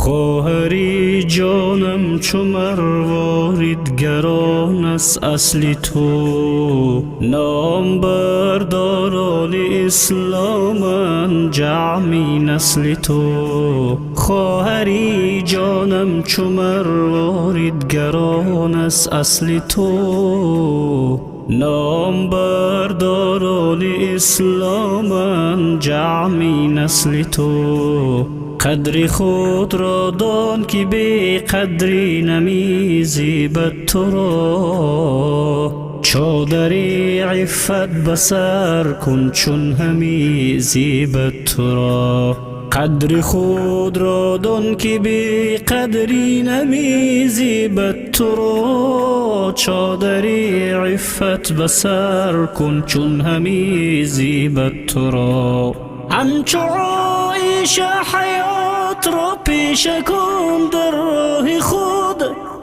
خواهری جانم چو مرواریدگران است اصل تو، نام برداران اسلامن جمعی نسل تو. خواهری جانم چو مرواریدگران است اصل تو، نام برداران اسلامن جمعی نسل تو. قدر خود را دان که بی قدری نمیزیبد تو را، چادر عفت بسر کن چون همی زیبد تو را. قدر خود را دان که بی قدری نمیزیبد تو را، چادر عفت بسر کن چون همی زیبد تو را. همچو عایشه حیات را پیش کن در راه خود،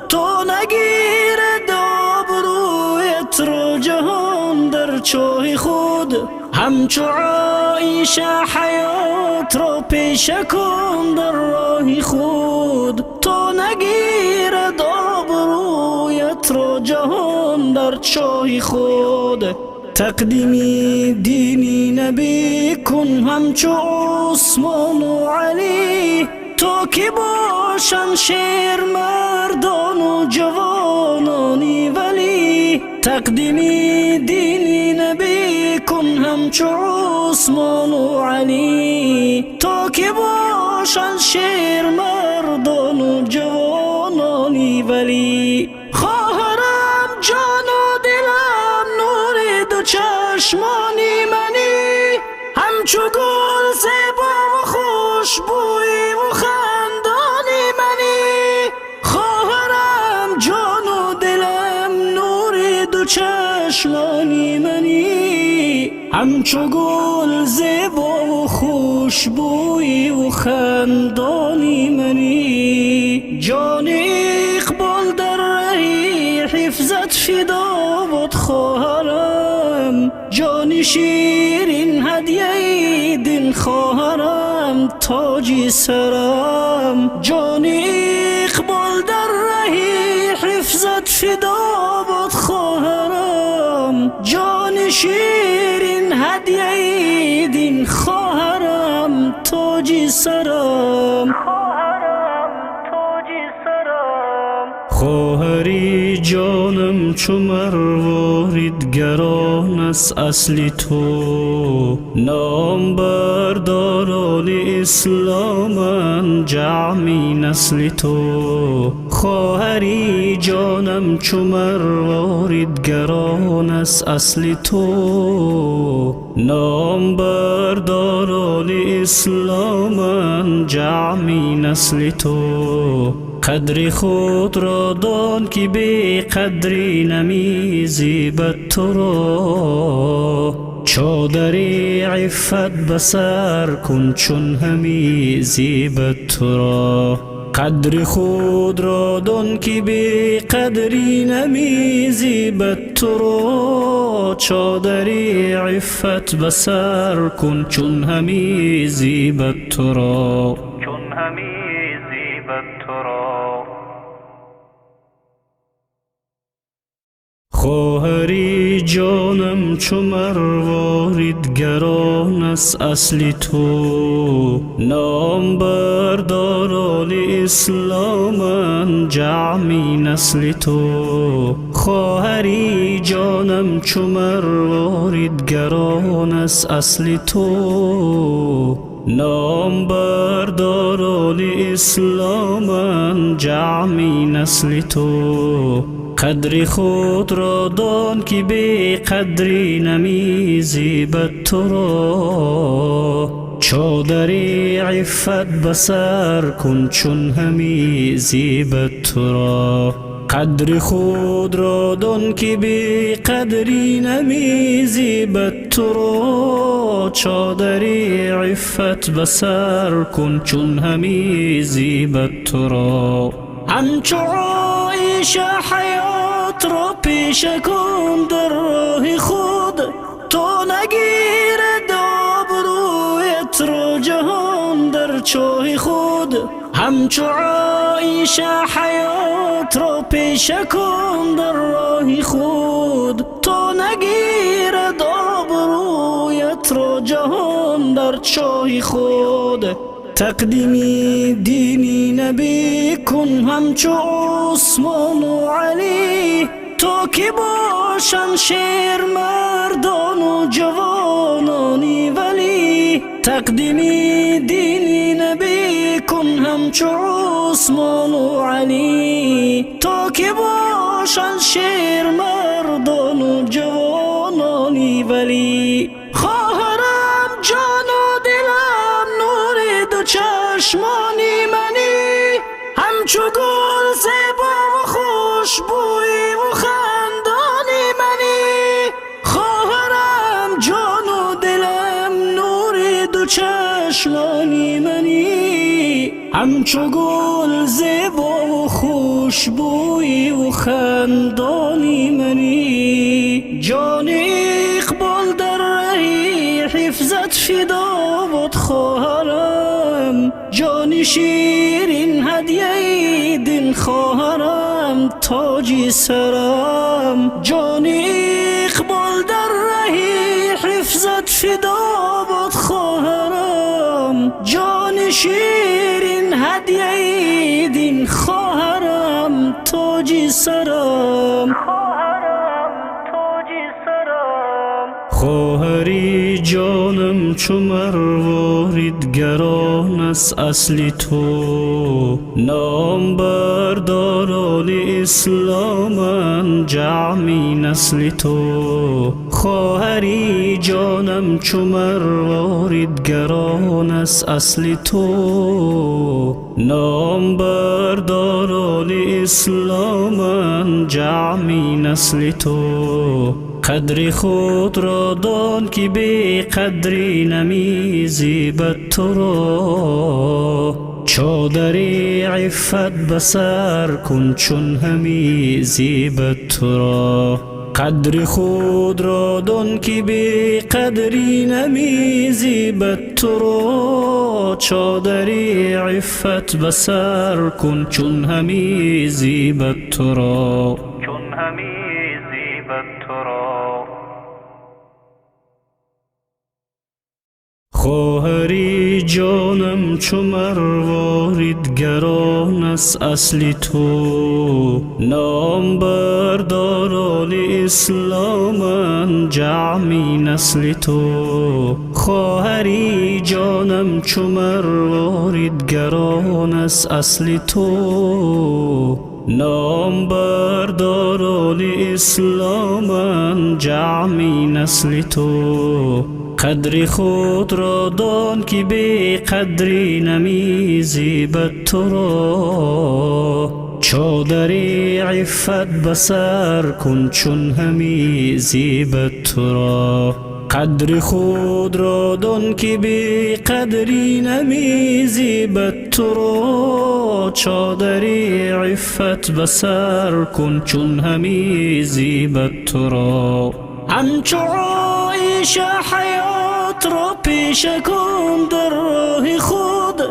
تو نگیرد آبرویت را جهان در چاه خود. همچو عایشه حیات را پیش کن در راه خود، تو نگیرد آبرویت را جهان در چاه خود. تقدیمی دینی نبی کن همچو عثمان و علی، تو که باشن شیر مردان و جوانانی ولی. تقدیمی دینی نبی کن همچو عثمان و علی، تو که باشن شیر مردان و جوانانی ولی. خواهرم جان و دلم نور دو چشمانی منی، همچو گل زیبا و خوشبوی و خندانی منی. خواهرم جان و دلم نور دو چشمانی منی، همچو گل زیبا و خوشبوی و خندانی منی. جان اقبال در رهی حفظت فدا بود خواهرم، جان شیرین هدیه دین خواهرم تاجی سرم. جان اقبال در رهی حفظت فدا بود خواهرم، جان شیرین هدیه دین خواهرم تاجی سرم. خواهری جانم چو مرواریدگران است اصل تو، نام برداران اسلامن جمعی نسل تو. خواهری جانم چو مرواریدگران است اصل تو، نام برداران اسلامن جمعی نسل تو. قدر خود را دان که بی قدری نمیزیبد تو را، چادر عفت بسر کن چون همی زیبد تو را. قدر خود را دان که بی قدری نمیزیبد تو را، چادر عفت بسر کن چون همی زیبد تو را. خواهری جانم چو مرواریدگران است اصل تو، نام برداران اسلامن جمعی نسل تو. خواهری جانم چو مرواریدگران است اصل تو، نام برداران اسلامن جمعی نسل تو. قدر خود را دان که بی قدری نمیزیبد تو را، چادر عفت بسر کن چون همی زیبد تو را. قدر خود را دان که بی قدری نمیزیبد تو را، چادر عفت بسر کن چون همی زیبد تو را. همچو عایشه حیات را پیش کن در راه خود، تو نگیرد آبرویت را جهان در چاه خود. همچو عایشه حیات را پیشه کن در راه خود، تا نگیرد آبرویت را جهان در چاه خود. تقدیمی دینی نبی کن همچو عثمان و علی، تا که باشن شیر مردان و جوانانی ولی. تقدیمی دینی نبی کن همچو عثمان و علی، تا که باشن شیر مردان و جوانانی ولی. خواهرم جان و دلم نور دو چشمانی منی، همچو گل زیبا و خوشبوی و خندانی منی. خواهرم جان و دلم نور دو چشمانی منی، همچو گل زیبا و خوشبوی و خندانی منی. جان اقبال در رهی حفظت فدا بود خواهرم، جان شیرین هدیه دین خواهرم تاج سرم. جان اقبال در رهی حفظت فدا بود خواهرم، جان شیرین هدیه دین خواهرم تاج سرم. خواهری جانم چو مروارید است اصل تو، نام برداران اسلامن جمعی نسل تو. خواهری جانم چو مروارید است اصل تو، نام برداران اسلامن جمعی نسل تو. قدر خود را دان که بی قدری نمیزیبد تو را، چادر عفت بسر کن چون همی زیبد تو را. قدر خود را دان که بی قدری نمیزیبد تو را، چادر عفت بسر کن چون همی زیبد تو را. خواهری جانم چو مروارید است اصل تو، نام برداران اسلامن جمعی نسل تو. خواهری جانم چو مروارید است اصل تو، نام برداران اسلامن جمعی نسل تو. قدر خود را دان که بی قدری نمیزیبد تو را، چادر عفت بسر کن چون همی زیبد تو را. قدر خود را دان که بی قدری نمیزیبد تو را، چادر عفت بسر کن چون همی زیبد تو را. همچو عایشه حیات را پیشه کن در راه خود،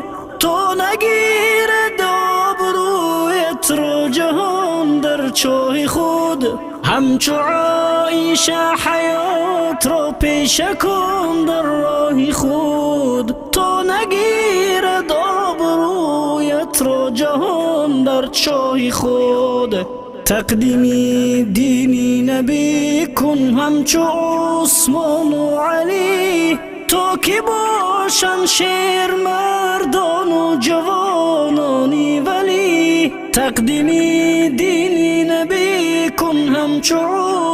تا نگیرد آبرویت را جهان در چاه خود. همچو عایشه حیات را پیشه کن در راه خود، تا نگیرد آبرویت را جهان در چاه خود. تقدیمی دینی نبی کن همچو عثمان و علی، تا که باشن شیر مردان و جوانانی ولی. تقدیمی دینی نبی کن همچو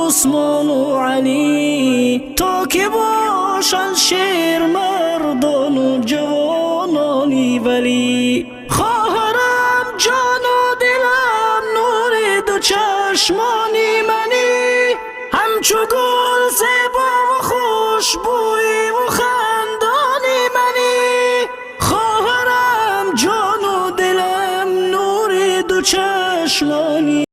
عثمان و علی، تا که باشن شیر مردان و جوانانی ولی. خواهرم جان و دلم نور دو چشمانی منی، همچو گل زیبا و خوشبوی و خندانی منی. خواهرم جان و دلم نور دو چشمانی